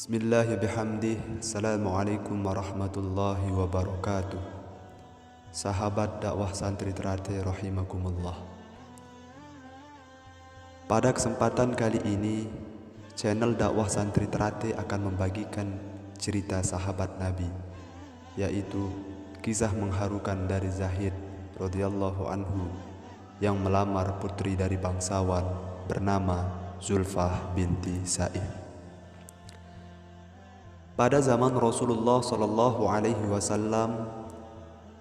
Bismillahirrahmanirrahim. Assalamualaikum warahmatullahi wabarakatuh. Sahabat dakwah santri teratai rahimakumullah. Pada kesempatan kali ini, channel dakwah santri teratai akan membagikan cerita sahabat Nabi, yaitu kisah mengharukan dari Zahid radhiyallahu anhu yang melamar putri dari bangsawan bernama Zulfah binti Sa'id. Pada zaman Rasulullah Shallallahu Alaihi Wasallam,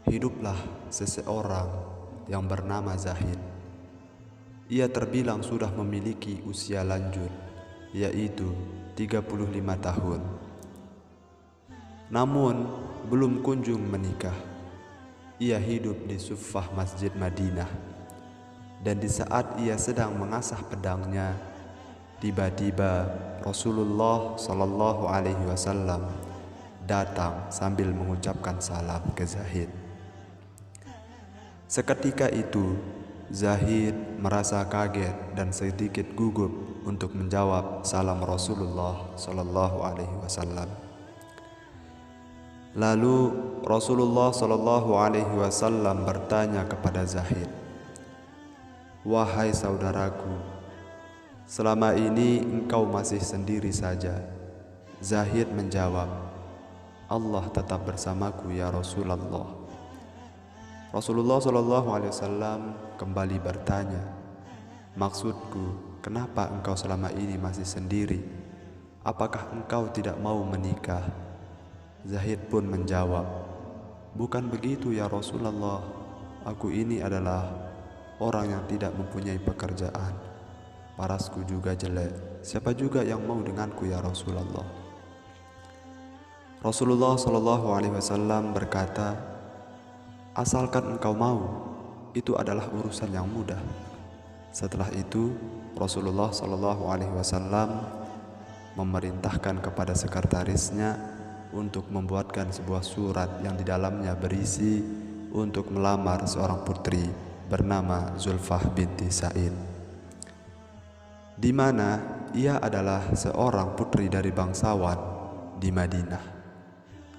hiduplah seseorang yang bernama Zahid. Ia terbilang sudah memiliki usia lanjut, yaitu 35 tahun. Namun, belum kunjung menikah. Ia hidup di Suffah Masjid Madinah. Dan di saat ia sedang mengasah pedangnya, tiba-tiba Rasulullah Sallallahu Alaihi Wasallam datang sambil mengucapkan salam ke Zahid. Seketika itu Zahid merasa kaget dan sedikit gugup untuk menjawab salam Rasulullah Sallallahu Alaihi Wasallam. Lalu Rasulullah Sallallahu Alaihi Wasallam bertanya kepada Zahid, "Wahai saudaraku, selama ini engkau masih sendiri saja?" Zahid menjawab, "Allah tetap bersamaku ya Rasulullah." Rasulullah SAW kembali bertanya, "Maksudku, kenapa engkau selama ini masih sendiri? Apakah engkau tidak mau menikah?" Zahid pun menjawab, "Bukan begitu ya Rasulullah, aku ini adalah orang yang tidak mempunyai pekerjaan. Parasku juga jelek. Siapa juga yang mau denganku ya Rasulullah?" Rasulullah Shallallahu Alaihi Wasallam berkata, "Asalkan engkau mau, itu adalah urusan yang mudah." Setelah itu, Rasulullah Shallallahu Alaihi Wasallam memerintahkan kepada sekretarisnya untuk membuatkan sebuah surat yang di dalamnya berisi untuk melamar seorang putri bernama Zulfah binti Sa'id, di mana ia adalah seorang putri dari bangsawan di Madinah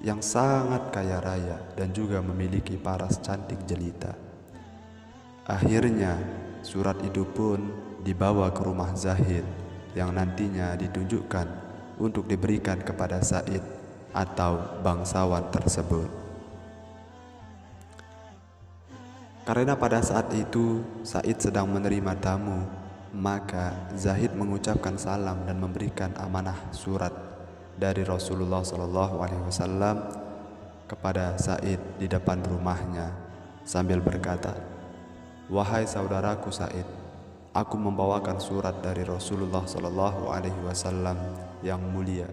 yang sangat kaya raya dan juga memiliki paras cantik jelita. Akhirnya surat itu pun dibawa ke rumah Zahid yang nantinya ditunjukkan untuk diberikan kepada Sa'id atau bangsawan tersebut. Karena pada saat itu Sa'id sedang menerima tamu, maka Zahid mengucapkan salam dan memberikan amanah surat dari Rasulullah SAW kepada Sa'id di depan rumahnya sambil berkata, "Wahai saudaraku Sa'id, aku membawakan surat dari Rasulullah SAW yang mulia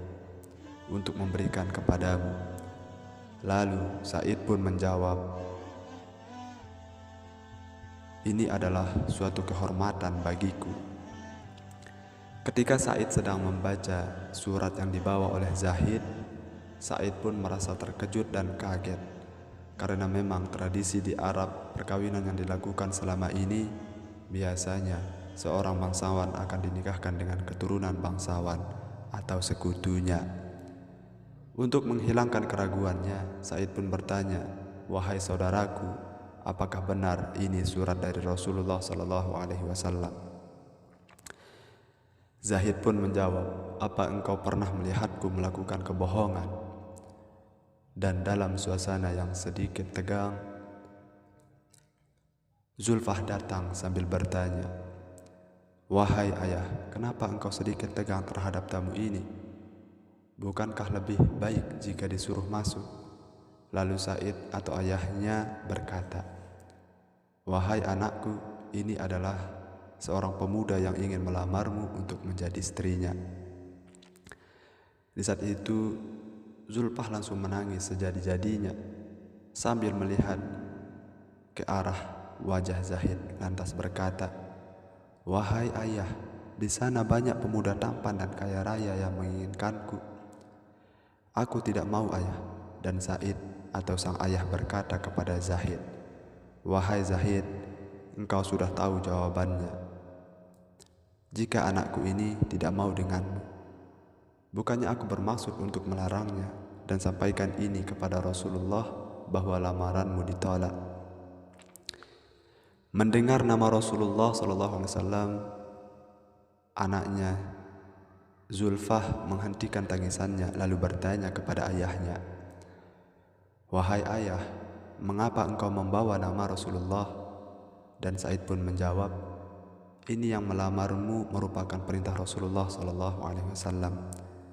untuk memberikan kepadamu." Lalu Sa'id pun menjawab, "Ini adalah suatu kehormatan bagiku." Ketika Sa'id sedang membaca surat yang dibawa oleh Zahid, Sa'id pun merasa terkejut dan kaget, karena memang tradisi di Arab perkawinan yang dilakukan selama ini biasanya seorang bangsawan akan dinikahkan dengan keturunan bangsawan atau sekutunya. Untuk menghilangkan keraguannya, Sa'id pun bertanya, "Wahai saudaraku, apakah benar ini surat dari Rasulullah Sallallahu Alaihi Wasallam?" Zahid pun menjawab, "Apa engkau pernah melihatku melakukan kebohongan?" Dan dalam suasana yang sedikit tegang, Zulfah datang sambil bertanya, "Wahai ayah, kenapa engkau sedikit tegang terhadap tamu ini? Bukankah lebih baik jika disuruh masuk?" Lalu Sa'id atau ayahnya berkata, "Wahai anakku, ini adalah seorang pemuda yang ingin melamarmu untuk menjadi istrinya." Di saat itu Zulfah langsung menangis sejadi-jadinya sambil melihat ke arah wajah Zahid, lantas berkata, "Wahai ayah, di sana banyak pemuda tampan dan kaya raya yang menginginkanku." "Aku tidak mau ayah." Dan Sa'id atau sang ayah berkata kepada Zahid, "Wahai Zahid, engkau sudah tahu jawabannya. Jika anakku ini tidak mau denganmu, Bukannya aku bermaksud untuk melarangnya dan sampaikan ini kepada Rasulullah bahwa lamaranmu ditolak. Mendengar nama Rasulullah SAW, anaknya Zulfah menghentikan tangisannya lalu bertanya kepada ayahnya, "Wahai ayah, mengapa engkau membawa nama Rasulullah?" Dan Said pun menjawab, "Ini yang melamarmu merupakan perintah Rasulullah SAW.